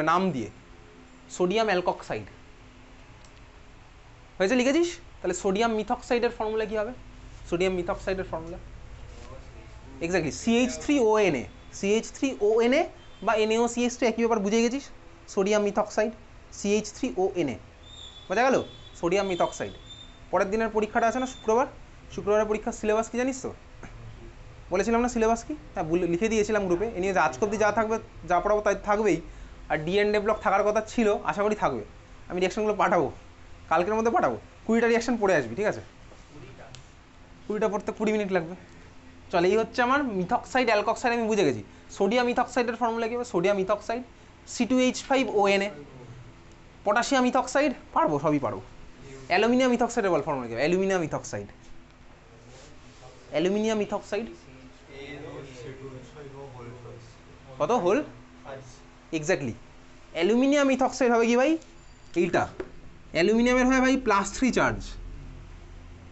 নাম দিয়ে sodium alkoxide হয়েছে, লিখেছিস? তাহলে সোডিয়াম মিথক্সাইডের ফর্মুলা কি হবে? Sodium মিথক্সাইডের formula exactly CH3ONA, CH3ONA বা NaOCH2 একই ব্যাপার, বুঝে গেছিস? সোডিয়াম মিথক্সাইড CH3ONA, বোঝা গেল? সোডিয়াম মিথক্সাইড। পরের দিনের পরীক্ষাটা আছে না শুক্রবার, শুক্রবারের পরীক্ষার সিলেবাস কি জানিস তো? বলেছিলাম না সিলেবাস কি? হ্যাঁ, লিখে দিয়েছিলাম গ্রুপে। এ নিয়ে আজকে অবধি যা থাকবে, যা পড়াবো তাই থাকবেই। আর DNA ব্লক থাকার কথা ছিল, আশা করি থাকবে। আমি রিয়াকশনগুলো পাঠাবো, কালকের মধ্যে পাঠাবো। 20টা রিয়াকশন পড়ে আসবি, ঠিক আছে? 20টা পড়তে 20 মিনিট লাগবে। চল, এই হচ্ছে আমার মিথক্সাইড অ্যালকক্সাইড, আমি বুঝে গেছি। সোডিয়াম মিথক্সাইডের ফর্মুলা কি হবে? Sodium মিথক্সাইড C2H5ONA। পটাশিয়াম মিথক্সাইড পারবো, সবই পারবো। অ্যালুমিনিয়াম মিথক্সাইডের বল ফর্মুলা কি হবে? অ্যালুমিনিয়াম মিথক্সাইড, অ্যালুমিনিয়াম মিথক্সাইড কত হোল? এক্স্যাক্টলি। অ্যালুমিনিয়াম মিথক্সাইড হবে কি ভাই? এইটা অ্যালুমিনিয়ামের হয় ভাই +3 চার্জ,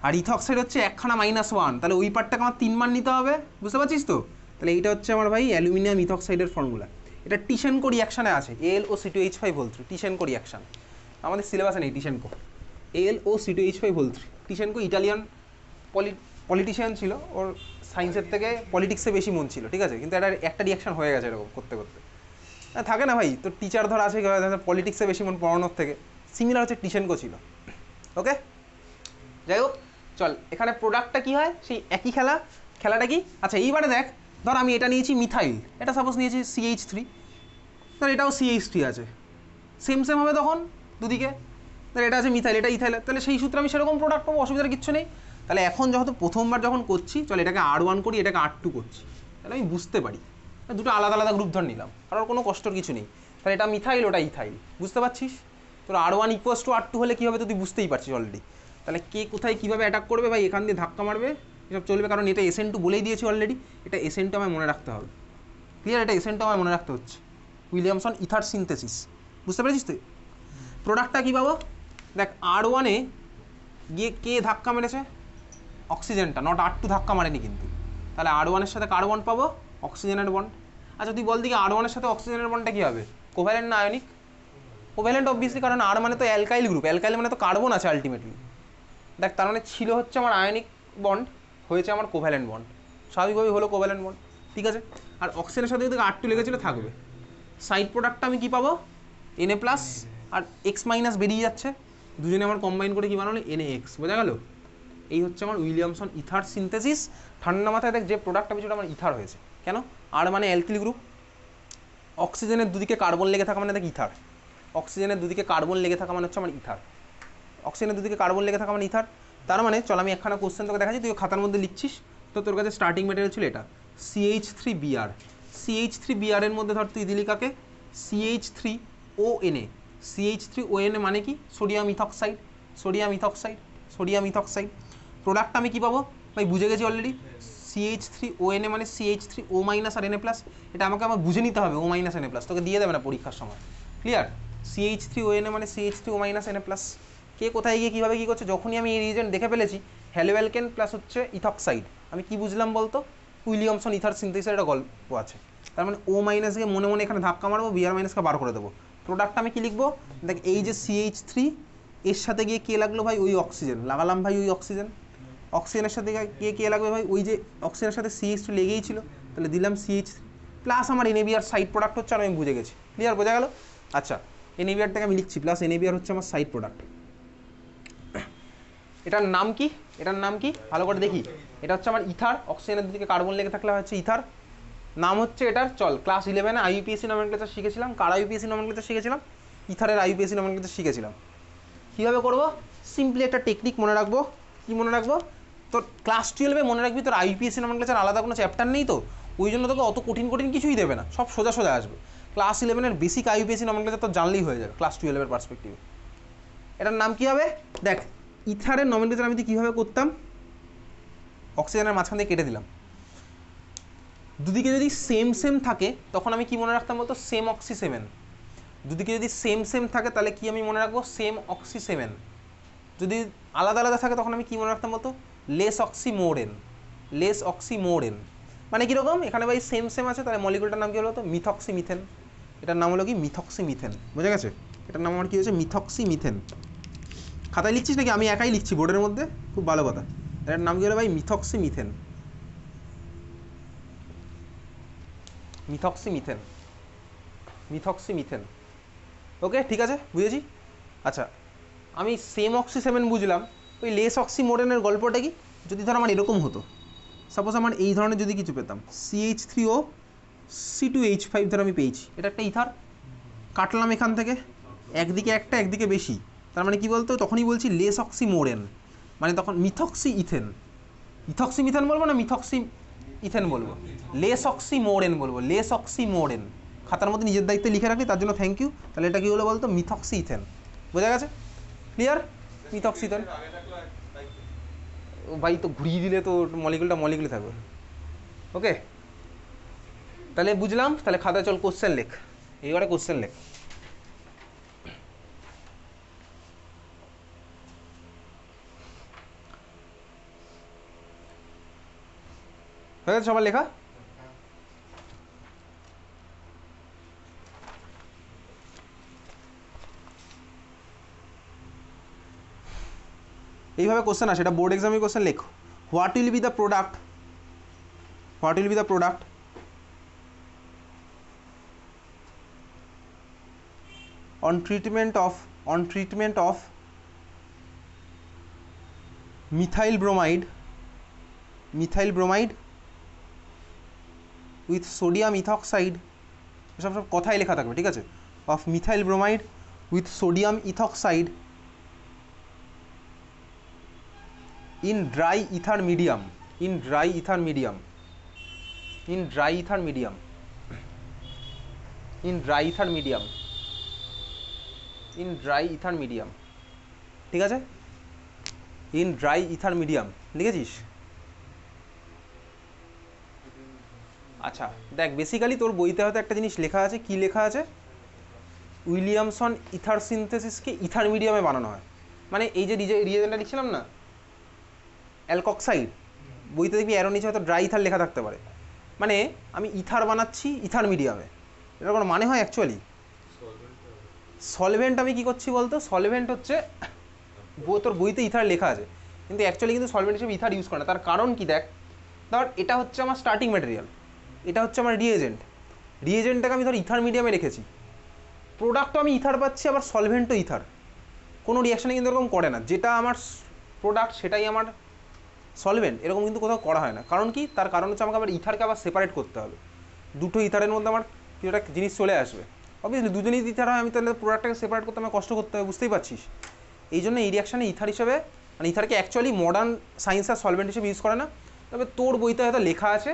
আর ইথক্সাইড হচ্ছে একখানা -1, তাহলে ওই পার্টটাকে আমার 3 মান নিতে হবে, বুঝতে পারছিস তো? তাহলে এইটা হচ্ছে আমার ভাই অ্যালুমিনিয়াম ইথক্সাইডের ফর্মুলা। এটা টিশেনকো রিয়াকশানে আছে, AlO2H5O3, টিশেনকো রিয়াকশান। আমাদের সিলেবাসে নেই টিশেনকো, AlO2H5O3। টিশেনকো ইটালিয়ান পলিটিশিয়ান ছিল, ওর সায়েন্সের থেকে পলিটিক্সে বেশি মন ছিল, ঠিক আছে? কিন্তু একটা রিয়াকশান হয়ে গেছে এরকম করতে করতে। থাকে না ভাই, তো টিচার ধর আছে পলিটিক্সে বেশি মন পড়ানোর থেকে, সিমিলার হচ্ছে টিশেনকো ছিল। ওকে, যাই হোক, চল এখানে প্রোডাক্টটা কি হয়, সেই একই খেলাটা কি? আচ্ছা, এইবারে দেখ, ধর আমি এটা নিয়েছি মিথাইল, এটা সাপোজ নিয়েছি CH3, ধর এটাও CH3 আছে, সেম হবে তখন দুদিকে। তাহলে এটা আছে মিথাইল, এটা ইথাইল, তাহলে সেই সূত্রে আমি সেরকম প্রোডাক্ট পাবো, অসুবিধার কিচ্ছু নেই। তাহলে এখন যেহেতু প্রথমবার যখন করছি, চল এটাকে R1 করি, এটাকে R2 করছি, তাহলে আমি বুঝতে পারি দুটো আলাদা আলাদা গ্রুপ ধর নিলাম, কারণ কোনো কষ্টর কিছু নেই। তাহলে এটা মিথাইল, ওটা ইথাইল, বুঝতে পারছিস? তোর R1 = R2 হলে কী হবে তুই বুঝতেই পারছিস অলরেডি। তাহলে কে কোথায় কীভাবে অ্যাটাক করবে ভাই, এখান দিয়ে ধাক্কা মারবে, এসব চলবে, কারণ এটা SN2 বলেই দিয়েছি অলরেডি। এটা SN2 আমায় মনে রাখতে হবে, ক্লিয়ার? এটা SN2 আমায় মনে রাখতে হচ্ছে, উইলিয়ামসন ইথার সিনথেসিস, বুঝতে পেরেছিস তুই? প্রোডাক্টটা কী পাবো দেখ, R1-এ গিয়ে কে ধাক্কা মেরেছে? অক্সিজেনটা, নট R2 ধাক্কা মারেনি কিন্তু। তাহলে R1-এর সাথে কার্বন পাবো, অক্সিজেনের বন্ড। আচ্ছা তুই বল দিকে R1-এর সাথে অক্সিজেনের বন্ডটা কী হবে? কোভ্যালেন্ট না আয়নিক? কোভ্যালেন্ট অবভিয়াসলি, কারণ R মানে তো অ্যালকাইল গ্রুপ, অ্যালকাইল মানে তো কার্বন আছে আলটিমেটলি। দেখ, তার মানে ছিল হচ্ছে আমার আয়নিক বন্ড, হয়েছে আমার কোভ্যালেন্ট বন্ড, স্বাভাবিকভাবেই হলো কোভ্যালেন্ট বন্ড, ঠিক আছে? আর অক্সিজেনের সাথে যদি R2 লেগেছিল থাকবে। সাইড প্রোডাক্টটা আমি কী পাবো? Na+ আর X- বেরিয়ে যাচ্ছে, দুজনে আমার কম্বাইন করে কী বানালো? NaX, বোঝা গেল? এই হচ্ছে আমার উইলিয়ামসন ইথার সিনথেসিস। ঠান্ডা মাথায় দেখ, যে প্রোডাক্টটা পিছনে আমার ইথার হয়েছে কেন? আর মানে অ্যালকিল গ্রুপ, অক্সিজেনের দুদিকে কার্বন লেগে থাকা মানে দেখ ইথার, অক্সিজেনের দুদিকে কার্বন লেগে থাকা মানে হচ্ছে আমার ইথার, অক্সিজেনের দুদিকে কার্বন লেগে থাকা মানে ইথার। তার মানে চল আমি একখানা কোশ্চেন তোকে দেখাচ্ছি, তুই খাতার মধ্যে লিখছিস। তো তোর কাছে স্টার্টিং ম্যাটেরিয়াল ছিল এটা CH3Br, CH3Br এর মধ্যে ধর তুই দিলি কাকে? CH3ONA, CH3ONA মানে কি? Sodium ethoxide, sodium ethoxide, sodium ethoxide. প্রোডাক্টটা আমি কী পাবো ভাই? বুঝে গেছি অলরেডি, CH3ONA মানে CH3O- আর Na+। এটা আমার বুঝে নিতে হবে, O- Na+, তোকে দিয়ে দেবে না পরীক্ষার সময়, ক্লিয়ার? CH3ONA মানে CH3O- Na+। কে কোথায় গিয়ে কীভাবে কী করছে, যখনই আমি এই রিজেন্ট দেখে ফেলেছি, হ্যালোঅ্যালকেন প্লাস হচ্ছে ইথক্সাইড, আমি কি বুঝলাম বলতো? উইলিয়ামসন ইথার সিনথেসিসের একটা গল্প আছে। তার মানে O- গিয়ে মনে মনে এখানে ধাক্কা মারবো, Br- বার করে দেবো। প্রোডাক্টটা আমি কী লিখবো দেখ, এই যে CH3, এর সাথে গিয়ে কে লাগলো ভাই? ওই অক্সিজেন, লাগালাম ভাই ওই অক্সিজেন। অক্সিজেনের সাথে কে লাগবে ভাই? ওই যে অক্সিজেনের সাথে CH3 লেগেই ছিল, তাহলে দিলাম CH3 প্লাস আমার NaBr সাইড প্রোডাক্ট হচ্ছে, আর আমি বুঝে গেছি, ক্লিয়ার? বোঝা গেল? আচ্ছা, NaBrটাকে আমি লিখছি প্লাস NaBr হচ্ছে আমার সাইড প্রোডাক্ট। এটার নাম কি? এটার নাম কি ভালো করে দেখি। এটা হচ্ছে আমার ইথার, অক্সিজেনের দিকে কার্বন লেগে থাকলে হচ্ছে ইথার, নাম হচ্ছে এটার। চল ক্লাস 11-এ IUPAC নমেনক্লেচার শিখেছিলাম। কার IUPAC নমেনক্লেচার শিখেছিলাম? ইথারের IUPAC নমেনক্লেচার শিখেছিলাম। কীভাবে করবো? সিম্পলি একটা টেকনিক মনে রাখবো। কী মনে রাখবো? তোর ক্লাস 12-এ মনে রাখবি তোর IUPAC নমেনক্লেচার আলাদা কোনো চ্যাপ্টার নেই তো, ওই জন্য তোকে অত কঠিন কিছুই দেবে না, সব সোজা সোজা আসবে। ক্লাস 11-এর বেসিক IUPAC নমেনক্লেচার তোর জানলেই হয়ে যাবে ক্লাস 12-এর পার্সপেক্টিভে। এটার নাম কী হবে দেখ, ইথারের নমেনক্লেচার আমি কীভাবে করতাম? অক্সিজেনের মাঝখান দিয়ে কেটে দিলাম, দুদিকে যদি সেম থাকে তখন আমি কি মনে রাখতাম বলতো? Same oxy 7। দুদিকে যদি সেম থাকে তাহলে কি আমি মনে রাখবো? Same oxy 7। যদি আলাদা আলাদা থাকে তখন আমি কি মনে রাখতাম বলতো? লেস অক্সি মোর এন, লেস অক্সি মোর এন। মানে কীরকম? এখানে ভাই সেম আছে, তাহলে মলিকুলটার নাম কী হলো? তো মিথক্সি মিথেন। এটার নাম হলো কি মিথক্সিমিথেন, বোঝা গেছে? এটার নাম আমার কি হয়েছে, মিথক্সিমিথেন। খাতায় লিখছিস নাকি? আমি একাই লিখছি বোর্ডের মধ্যে, খুব ভালো কথা। এটার নাম কি হলো ভাই, মিথক্সিমিথেন। মিথক্সিমিথেন, মিথক্সিমিথেন। ওকে, ঠিক আছে, বুঝেছি। আচ্ছা, আমি সেম অক্সি 7 বুঝলাম, ওই লেস অক্সিমোরেনের গল্পটা কি? যদি ধর আমার এরকম হতো, সাপোজ আমার এই ধরনের যদি কিছু পেতাম, CH3O C2H5 ধর আমি পেয়েছি, এটা একটা ইথার, কাটলাম এখান থেকে, একদিকে একটা একদিকে বেশি, তার মানে কি বলতো, তখনই বলছি লেস অক্সিমোরেন, মানে তখন মিথক্সি ইথেন। ইথক্সিমিথেন বলবো না মিথক্সি ইথেন বলবো? লেস অক্সিমোরেন বলবো, লেস অক্সিমোরেন। খাতার মধ্যে নিজের দায়িত্বে লিখে রাখি, তার জন্য থ্যাংক ইউ। তাহলে এটা কি হলো বলতো, মিথক্সি ইথেন। বোঝা গেছে? ক্লিয়ার? মিথক্সি ইথেন ভাই, তো ঘুরিয়ে দিলে তো মলিকুলটা মলিকুলে থাকবে। ওকে, তাহলে বুঝলাম। তাহলে খাতায় চল কোশ্চেন লেখ, এইবারে কোশ্চেন লেখ। হয়ে গেছে সবার লেখা? এইভাবে কোশ্চেন আসে, এটা বোর্ড এক্সামের কোশ্চেন লেখো। What will be the product, what will be the product on treatment of methyl bromide with sodium ethoxide, সব কথাই লেখা থাকবে, ঠিক আছে? of methyl bromide with sodium ethoxide in dry ether medium, in dry ether medium, in dry ether medium, in dry ether medium, in dry ether medium, ঠিক আছে? in dry ether medium লিখেছিস? আচ্ছা দেখ, বেসিক্যালি তোর বইতে হয়তো একটা জিনিস লেখা আছে, কি লেখা আছে, উইলিয়ামসন ইথার সিনথেসিসকে ইথার মিডিয়ামে বানানো হয়। মানে এই যে রিয়েজেন্টটা লিখছিলাম না, অ্যালকক্সাইড, বইতে দেখবি অ্যারো নিচে হয়তো ড্রাই ইথার লেখা থাকতে পারে, মানে আমি ইথার বানাচ্ছি ইথার মিডিয়ামে। এটার কোনো মানে হয় অ্যাকচুয়ালি? সলভেন্ট আমি কি করছি বলতো, সলভেন্ট হচ্ছে তোর বইতে ইথার লেখা আছে, কিন্তু অ্যাকচুয়ালি কিন্তু সলভেন্ট হিসেবে ইথার ইউজ করে না। তার কারণ কি, দেখ ধর এটা হচ্ছে আমার স্টার্টিং ম্যাটেরিয়াল, এটা হচ্ছে আমার রিয়েজেন্টটাকে আমি ধর ইথার মিডিয়ামে রেখেছি, প্রোডাক্টও আমি ইথার পাচ্ছি, আবার সলভেন্টও ইথার, কোনো রিয়াকশানে কিন্তু এরকম করে না, যেটা আমার প্রোডাক্ট সেটাই আমার সলভেন্ট, এরকম কিন্তু কোথাও করা হয় না। কারণ কি, তার কারণ হচ্ছে আমাকে আবার ইথারকে আবার সেপারেট করতে হবে, দুটো ইথারের মধ্যে আমার কিছু একটা জিনিস চলে আসবে, অবভিয়াসলি দুজনেই ইথার হয়, আমি তাহলে প্রোডাক্টটাকে সেপারেট করতে আমার কষ্ট করতে হবে, বুঝতেই পারছিস? এই জন্য এই রিয়াকশানে ইথার হিসেবে, মানে ইথারকে অ্যাকচুয়ালি মডার্ন সায়েন্স আর সলভেন্ট হিসেবে ইউজ করে না, তবে তোর বইতে হয়তো লেখা আছে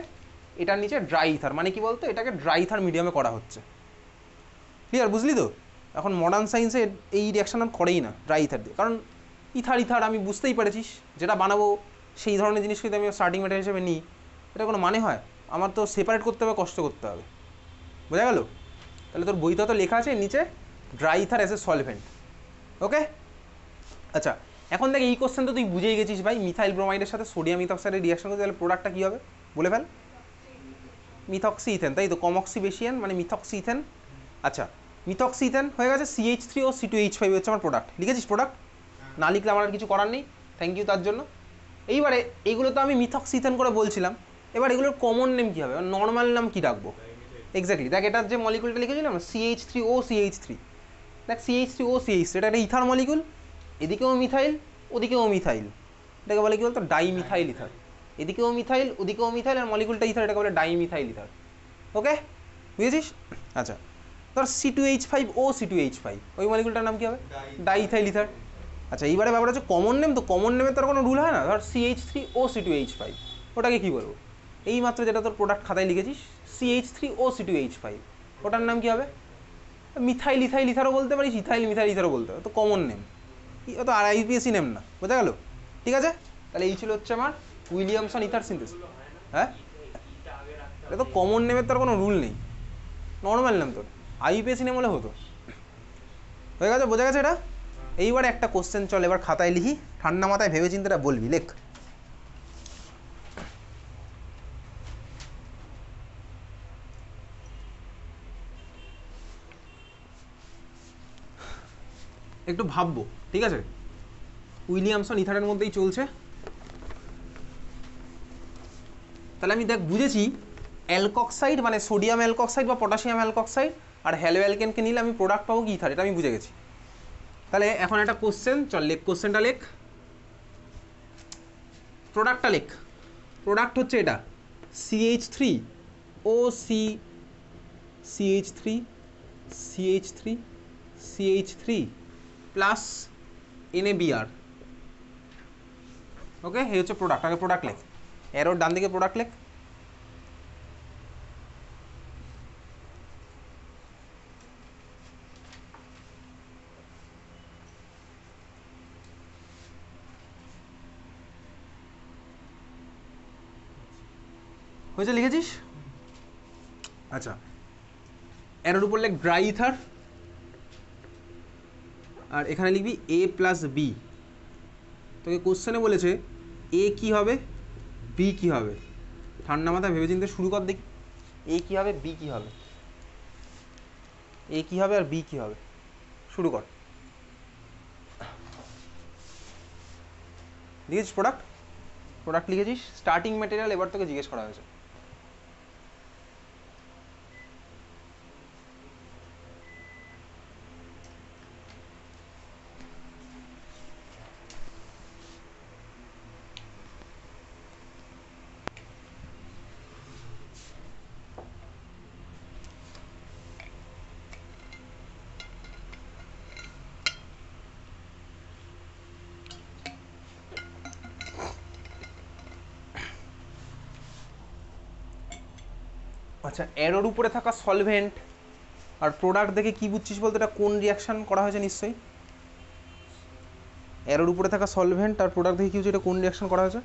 এটার নিচে ড্রাই ইথার, মানে কি বলতো, এটাকে ড্রাই ইথার মিডিয়ামে করা হচ্ছে। ক্লিয়ার, বুঝলি তো? এখন মডার্ন সায়েন্সে এই রিয়াকশান আর করেই না ড্রাই ইথার দিয়ে, কারণ ইথার আমি বুঝতেই পেরেছিস, যেটা বানাবো সেই ধরনের জিনিস যদি আমি স্টার্টিং ম্যাটেরিয়াল হিসেবে নিই, এটা কোনো মানে হয়? আমার তো সেপারেট করতে হবে, কষ্ট করতে হবে, বোঝা গেল? তাহলে তোর বইতে তো লেখা আছে নিচে dry ether as a solvent. Okay, আচ্ছা এখন দেখ, এই কোশ্চেন তো তুই বুঝেই গেছিস ভাই, মিথাইল ব্রোমাইডের সাথে সোডিয়াম ইথক্সাইডের রিয়াকশন করতে, তাহলে প্রোডাক্টটা কী হবে বলে ফেল। মিথক্সি ইথেন, তাই তো, কমক্সি বেশিয়ান মানে মিথক্সি ইথেন। আচ্ছা, মিথক্সি ইথেন হয়ে গেছে, CH3O C2H5 হচ্ছে আমার প্রোডাক্ট। লিখেছিস প্রোডাক্ট? না লিখলে আমার আর কিছু করার নেই, থ্যাংক ইউ তার জন্য। এইবারে এইগুলো তো আমি মিথক্সি ইথেন করে বলছিলাম, এবার এগুলোর কমন নেম কী হবে, নর্মাল নাম কী রাখবো? এক্স্যাক্টলি, দেখ এটার যে মলিকুলটা লিখেছিলাম CH3O CH3, দেখ CH3O CH3 এটা একটা ইথার মলিকুল, এদিকেও মিথাইল ওদিকেও মিথাইল, এটাকে বলে কি বলতো, ডাইমিথাইল ইথার। এদিকেও মিথাইল ওদিকেও মিথাইল, আর মলিকুলটা ইথার, এটাকে বলে ডাইমিথাইল ইথার। ওকে, বুঝেছিস? আচ্ছা, ধর C2H5O C2H5, ওই মলিকুলটার নাম কী হবে? Diethyl ether. আচ্ছা, এইবারে ব্যাপার হচ্ছে কমন নেম, তো কমন নেমের তোর কোনো রুল হয় না। ধর CH3O C2H5, ওটাকে কী বলবো? এই মাত্র যেটা তোর প্রোডাক্ট খাতায় লিখেছিস CH3O C2H5, ওটার নাম কী হবে? মিথাইল ইথাইল ইথারও বলতে পারিস, ইথাইল মিথাইল ইথারও বলতে হবে, তো কমন নেম, তো আর IUPAC নেম না, বোঝা গেল? ঠিক আছে, তাহলে এই ছিল হচ্ছে আমার উইলিয়ামসন ইথার সিনথেসিস। হ্যাঁ, এটা তো কমন নেমের তোর কোনো রুল নেই, নর্মাল নেম তোর, IUPAC নেম হলে হতো। হয়ে গেছে, বোঝা গেছে এটা? এইবার একটা কোশ্চেন চল এবার খাতায় লিখি, ঠান্ডা মাথায় ভেবে চিন্তাটা বলবি, লেখ। একটু ভাববো, ঠিক আছে? উইলিয়ামসন ইথারের মধ্যেই চলছে। তাহলে আমি দেখ বুঝেছি অ্যালকক্সাইড মানে সোডিয়াম অ্যালকক্সাইড বা পটাশিয়াম অ্যালকক্সাইড আর হ্যালোঅ্যালকেনকে নিলে আমি প্রোডাক্ট পাবো কি ইথার, এটা আমি বুঝে গেছি। তাহলে এখন একটা কোশ্চেন, চল লেখ, কোশ্চেনটা লেখ, প্রোডাক্টটা লেখ। প্রোডাক্ট হচ্ছে এটা CH3 OC CH3 CH3 CH3 plus NaBr। ওকে, এই হচ্ছে প্রোডাক্ট। আগে প্রোডাক্ট লেখ, এরোর ডান দিকে প্রোডাক্ট লেখ। হয়েছে, লিখেছিস? আচ্ছা, এরোর উপর লেখ ড্রাই ইথার, আর এখানে লিখবি A প্লাস বি। তোকে কোশ্চেনে বলেছে এ কি হবে, বি কি হবে। ঠান্ডা মাথায় ভেবে চিন্তে শুরু কর দেখি, এ কি হবে, বি কি হবে, এ কি হবে আর বি কি হবে, শুরু কর। লিখেছিস প্রোডাক্ট? প্রোডাক্ট লিখেছিস। স্টার্টিং ম্যাটেরিয়াল এবার তোকে জিজ্ঞেস করা হয়েছে। আচ্ছা, এরোর উপরে থাকা সলভেন্ট আর প্রোডাক্ট দেখে কি বুঝছিস বলতে, এটা কোন রিয়াকশন করা হয়েছে নিশ্চয়ই? এরোর উপরে থাকা সলভেন্ট আর প্রোডাক্ট দেখে কি হচ্ছে, এটা কোন রিয়াকশন করা হয়েছে?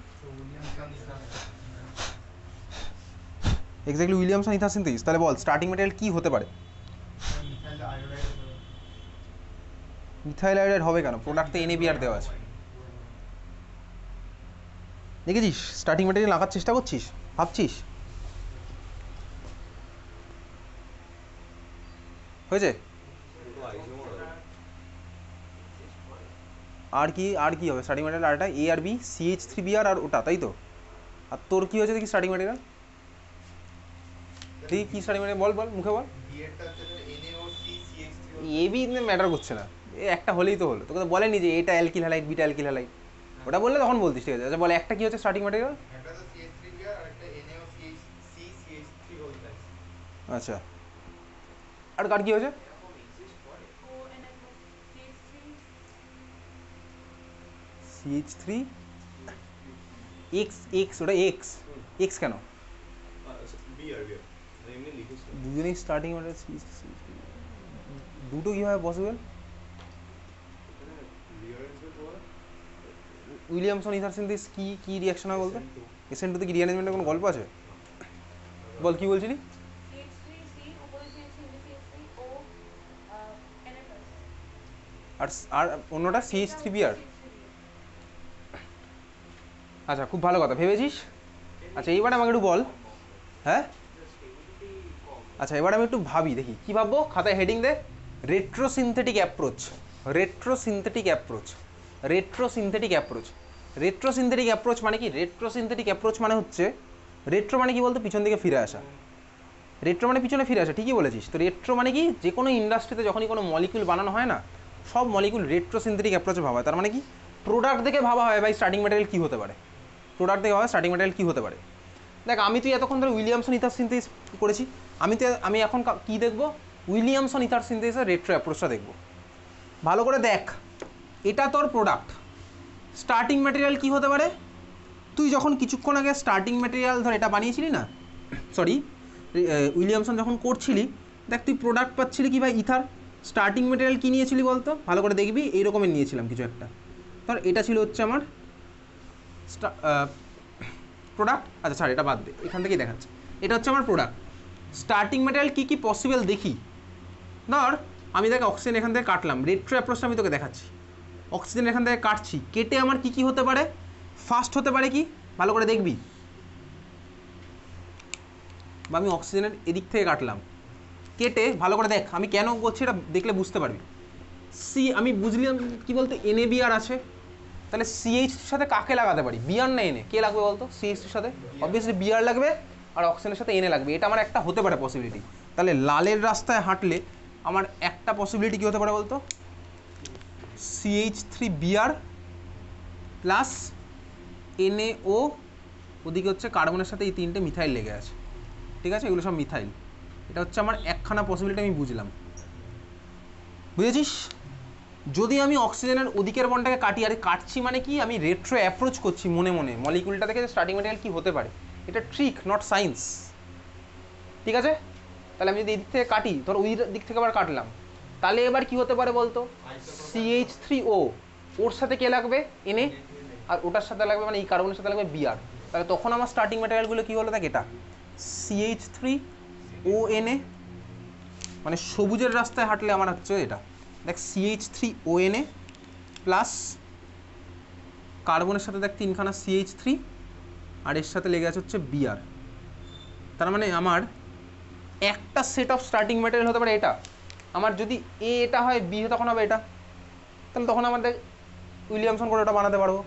Exactly, Williamson ether synthesis. তাহলে বল স্টার্টিং ম্যাটেরিয়াল কি হতে পারে? মিথাইল আয়োডাইড হবে কেন? প্রোডাক্টে NaBr দেওয়া আছে। দেখেছিস স্টার্টিং ম্যাটেরিয়াল আঁকার চেষ্টা করছিস, ভাবছিস। হয়েছে? আর কি, আর কি হবে স্টার্টিং ম্যাটেরিয়াল? আর এটা A আর B CH3Br আর ওটা, তাই তো? আর তোর কি হয়েছে দেখি স্টার্টিং ম্যাটেরিয়াল, ঠিক কি স্টার্টিং ম্যাটেরিয়াল বল, বল মুখে বল। এবি ম্যাটার করছে না, এ একটা হলেই তো হলো। তোকে তো বলেনি যে এটা alkyl halide, beta alkyl halide, ওটা বললে তখন বলতিস, ঠিক আছে? আচ্ছা বলে একটা কি হচ্ছে স্টার্টিং ম্যাটেরিয়াল? আচ্ছা, আর কার কি হয়েছে? CH3 X X, ওটা X X কেন? দুজনেই স্টার্টিং ম্যাটেরিয়াল, দুটো কীভাবে পসিবল? উইলিয়ামসন ইথার সিনথেসিস কি কি রিঅ্যাকশন হয় বলতে? SN2 তে কি রিঅ্যারেঞ্জমেন্টের কোনো গল্প আছে? বল কি বলছিলি? আর আর অন্যটা CH3Br। আচ্ছা, খুব ভালো কথা ভেবেছিস। আচ্ছা এইবার আমাকে একটু বল। হ্যাঁ, আচ্ছা এবার আমি একটু ভাবি দেখি কি ভাববো। খাতায় হেডিং দে, retrosynthetic approach. Retrosynthetic approach, retrosynthetic approach. Retrosynthetic approach মানে কি? রেট্রোসিনথেটিক অ্যাপ্রোচ মানে হচ্ছে, রেট্রো মানে কি বলতো? পিছন দিকে ফিরে আসা। রেট্রো মানে পিছনে ফিরে আসা, ঠিকই বলেছিস। তো রেট্রো মানে কি? যে কোনো ইন্ডাস্ট্রিতে যখনই কোনো মলিকুল বানানো হয় না, সব মলিকুল রেট্রোসিনথেটিক অ্যাপ্রোচে ভাবা হয়। তার মানে কি? প্রোডাক্ট দেখে ভাবা হয় ভাই স্টার্টিং ম্যাটেরিয়াল কী হতে পারে, প্রোডাক্ট দেখে ভাবা স্টার্টিং ম্যাটেরিয়াল কী হতে পারে। দেখ আমি তুই এতক্ষণ ধরে উইলিয়ামসন ইথার সিনথেসিস করেছি, আমি এখন কি দেখবো? উইলিয়ামসন ইথার সিনথেসিসের রেট্রো অ্যাপ্রোচটা দেখবো। ভালো করে দেখ, এটা তোর প্রোডাক্ট। স্টার্টিং ম্যাটেরিয়াল কী হতে পারে? তুই যখন কিছুক্ষণ আগে স্টার্টিং ম্যাটেরিয়াল ধর এটা বানিয়েছিলি না, সরি উইলিয়ামসন যখন করছিলি, দেখ তুই প্রোডাক্ট পাচ্ছিলি কি ভাই? ইথার। স্টার্টিং ম্যাটেরিয়াল কী নিয়েছিলি বলতো? ভালো করে দেখবি, এই রকমের নিয়েছিলাম কিছু একটা। ধর এটা ছিল হচ্ছে আমার প্রোডাক্ট। আচ্ছা ছাড়, এটা বাদ দে, এখান থেকেই দেখাচ্ছে। এটা হচ্ছে আমার প্রোডাক্ট। স্টার্টিং ম্যাটেরিয়াল কী কী পসিবল দেখি। ধর আমি দেখ অক্সিজেন এখান থেকে কাটলাম, রেট্রো অ্যাপ্রোচটা আমি তোকে দেখাচ্ছি। অক্সিজেন এখান থেকে কাটছি, কেটে আমার কী কী হতে পারে? ফার্স্ট হতে পারে কি, ভালো করে দেখবি। বা আমি অক্সিজেনের এদিক থেকে কাটলাম, কেটে ভালো করে দেখ, আমি কেন করছি এটা দেখলে বুঝতে পারবি। সি আমি বুঝলাম কি বলতো NaBr আছে, তাহলে CH সাথে কাকে লাগাতে পারি, Br না Na, কে লাগবে বলতো CH সাথে? অবভিয়াসলি Br লাগবে আর অক্সিজেনের সাথে Na লাগবে, এটা আমার একটা হতে পারে পসিবিলিটি। তাহলে লালের রাস্তায় হাঁটলে আমার একটা পসিবিলিটি কী হতে পারে বলতো, CH3Br প্লাস NaO, ওদিকে হচ্ছে কার্বনের সাথে এই তিনটে মিথাইল লেগে আছে, ঠিক আছে, এগুলো সব মিথাইল। এটা হচ্ছে আমার একখানা পসিবিলিটি আমি বুঝলাম, বুঝেছিস? যদি আমি অক্সিজেনের ওদিকের বন্ডটাকে কাটি, আর কাটছি মানে কি, আমি রেট্রো অ্যাপ্রোচ করছি মনে মনে মলিকুলটা থেকে স্টার্টিং ম্যাটেরিয়াল কী হতে পারে, এটা ট্রিক নট সায়েন্স, ঠিক আছে? তাহলে আমি যদি এই দিক থেকে কাটি, ধর ওই দিক থেকে আবার কাটলাম, তাহলে এবার কি হতে পারে বলতো, CH3O, ওর সাথে কে লাগবে Na, আর ওটার সাথে লাগবে মানে এই কার্বনের সাথে লাগবে Br, তাহলে তখন আমার স্টার্টিং ম্যাটেরিয়ালগুলো কী হলো দেখ, এটা CH3ONa, মানে সবুজের রাস্তায় হাঁটলে আমার হচ্ছে এটা দেখ CH3ONa প্লাস কার্বনের সাথে দেখ তিনখানা CH3 আর এর সাথে লেগে আছে হচ্ছে Br। তার মানে আমার একটা সেট অফ স্টার্টিং ম্যাটেরিয়াল হতে পারে এটা, আমার যদি A এটা হয় B তখন হবে এটা, তাহলে তখন আমার দেখ উইলিয়ামসন করে ওটা বানাতে পারবো।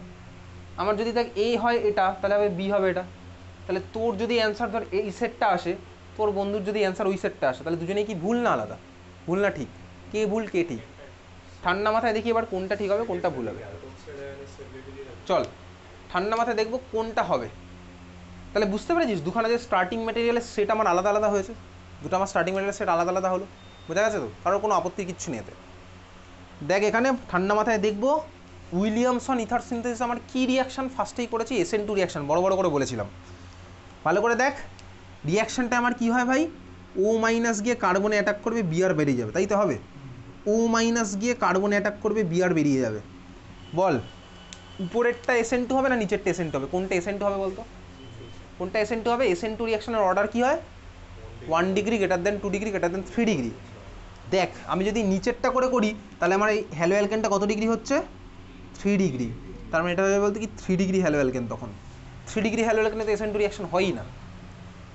আমার যদি দেখ A হয় এটা, তাহলে হবে B হবে এটা। তাহলে তোর যদি অ্যান্সার ধর এই সেটটা আসে, তোর বন্ধুর যদি অ্যান্সার ওই সেটটা আসে, তাহলে দুজনেই কি ভুল না আলাদা? ভুল না ঠিক? কে ভুল কে ঠিক? ঠান্ডা মাথায় দেখি এবার কোনটা ঠিক হবে কোনটা ভুল হবে। চল ঠান্ডা মাথায় দেখবো কোনটা হবে। তাহলে বুঝতে পেরেছিস দুখানা যে স্টার্টিং ম্যাটেরিয়ালের সেট আমার আলাদা আলাদা হয়েছে, দুটো আমার স্টার্টিং ম্যাটেরিয়ালের সেট আলাদা আলাদা হলো, বোঝা গেছে তো? কারোর কোনো আপত্তি কিচ্ছু নেই এতে। দেখ এখানে ঠান্ডা মাথায় দেখবো উইলিয়ামসন ইথার সিনথেসিস আমার কী রিয়াকশান ফার্স্টেই করেছি, SN2 রিয়াকশান, বড় বড় করে বলেছিলাম, ভালো করে দেখ। রিয়াকশানটা আমার কী হয় ভাই, O মাইনাস গিয়ে কার্বনে অ্যাটাক করবে, Br বেরিয়ে যাবে, তাই তো হবে? O মাইনাস গিয়ে কার্বনে অ্যাটাক করবে, Br বেরিয়ে যাবে। বল উপরেরটা SN2 হবে না নিচেরটা SN2 হবে? কোনটা SN2 হবে বলতো? কোনটা SN2 হবে? SN2 রিয়াকশনের অর্ডার কী হয়? 1 degree greater than 2 degree greater than 3 degree. দেখ আমি যদি নিচেরটা করে করি, তাহলে আমার এই হ্যালো অ্যালকেনটা কত ডিগ্রি হচ্ছে? 3 ডিগ্রি। তার মানে এটা হবে বলতে কি 3 ডিগ্রি হ্যালো অ্যালকেন, তখন 3 ডিগ্রি হ্যালো অ্যালকেনে তো SN2 রিয়াকশন হয়ই না।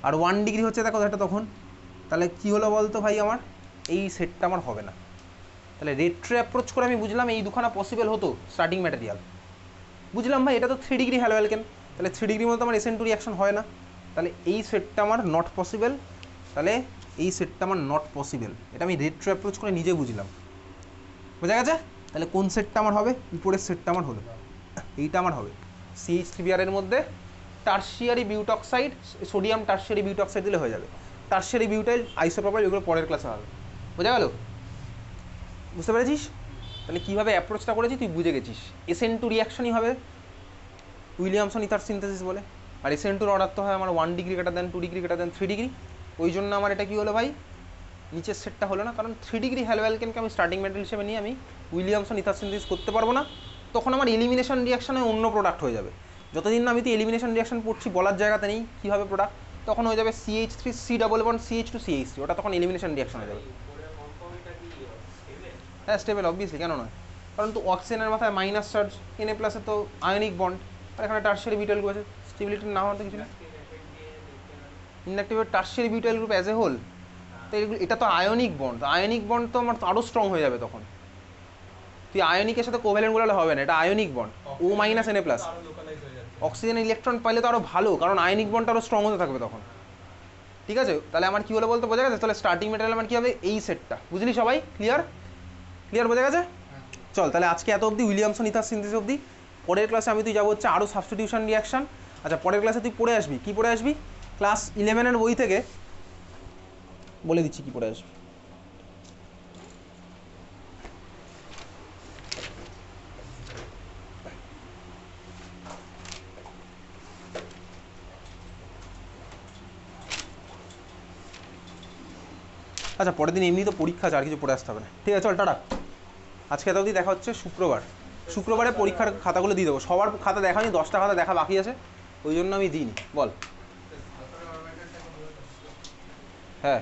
আর 1 ডিগ্রি হচ্ছে দেখো এটা তখন, তাহলে কী হলো বলতো ভাই, আমার এই সেটটা আমার হবে না। তাহলে রেট্রো অ্যাপ্রোচ করে আমি বুঝলাম এই দুখানা পসিবল হতো স্টার্টিং ম্যাটেরিয়াল, বুঝলাম ভাই এটা তো 3 ডিগ্রি হ্যালো অ্যালকেন, তাহলে 3 ডিগ্রি মতো আমার SN2 রিয়াকশন হয় না, তাহলে এই সেটটা আমার নট পসিবল, তাহলে এই সেটটা আমার নট পসিবল, এটা আমি রেট্রো অ্যাপ্রোচ করে নিজে বুঝলাম, বোঝা গেছে? তাহলে কোন সেটটা আমার হবে? উপরের সেটটা আমার হলো, এইটা আমার হবে। CH3Br এর মধ্যে টার্সিয়ারি বিউটক্সাইড, সোডিয়াম টার্সিয়ারি বিউটক্সাইড দিলে হয়ে যাবে, টার্সিয়ারি বিউটাইল আইসোপ্রোপাইল, এগুলো পরের ক্লাসে হবে, বোঝা গেল? বুঝতে পেরেছিস? তাহলে কীভাবে অ্যাপ্রোচটা করেছি তুই বুঝে গেছিস। SN2 রিয়াকশনই হবে উইলিয়ামসন ইথার সিনথেসিস বলে, আর SN2 অর্ডার তো হয় আমার 1 degree greater than 2 degree greater than 3 degree, ওই জন্য আমার এটা কী হলো ভাই, নিচের সেটটা হলো না, কারণ 3 ডিগ্রি হ্যালো অ্যালকেনকে আমি স্টার্টিং ম্যাটেরিয়াল হিসেবে নিয়ে আমি উইলিয়ামসন ইথার সিনথেসিস করতে পারবো না, তখন আমার এলিমিনেশন রিয়াকশনে অন্য প্রোডাক্ট হয়ে যাবে। যতদিন না আমি তো এলিমিনেশন রিয়াকশন পড়ছি বলার জায়গাতে নেই কী হবে প্রোডাক্ট, তখন হয়ে যাবে CH3C ডাবল বন্ড CH2CH3, ওটা তখন এলিমিনেশন রিয়াকশন হয়ে যাবে। হ্যাঁ স্টেবল অবভিয়াসলি, কেন নয়? কারণ তো অক্সিজেনের মাথায় মাইনাস চার্জ, Na প্লাসে তো আয়নিক বন্ড, আর এখানে টার্সিয়ারি বিউটাইল গ্রুপ আছে, স্টেবিলিটি না হওয়ার তো কিছু না। Inactive tertiary butyl group as a whole, তো এটা তো আয়নিক বন্ড, আয়নিক বন্ড তো আমার আরও স্ট্রং হয়ে যাবে তখন, তুই আয়নিকের সাথে কোভ্যালেন্ট গুলো হবে না, এটা ionic bond O minus Na plus, oxygen electron পাইলে তো আরও ভালো, কারণ আয়নিক বন্ডটা আরও স্ট্রং হতে থাকবে তখন, ঠিক আছে? তাহলে আমার কী হলো বলতে বোঝা গেছে? তাহলে স্টার্টিং ম্যাটেরিয়াল আমার কী হবে, এই সেটটা, বুঝলি সবাই? ক্লিয়ার ক্লিয়ার বোঝা গেছে? চল তাহলে আজকে এত অবধি উইলিয়ামসন ইথার সিনথেসিস অবধি, পরের ক্লাসে আমি তুই যাবো হচ্ছে আরও সাবস্টিটিউশন রিয়াকশান। আচ্ছা পরের ক্লাসে তুই পড়ে আসবি, কী পড়ে আসবি? ক্লাস 11-এর বই থেকে বলে দিচ্ছি কী পড়ে আসবি। আচ্ছা পরের দিন এমনি তো পরীক্ষা আছে, আর কিছু পড়ে আসতে হবে না, ঠিক আছে? চল টাটা, আজকে এত অবধি, দেখা হচ্ছে শুক্রবার। শুক্রবারে পরীক্ষার খাতাগুলো দিয়ে দেবো, সবার খাতা দেখা নি, 10টা খাতা দেখা বাকি আছে, ওই জন্য আমি দিইনি। বল। হ্যাঁ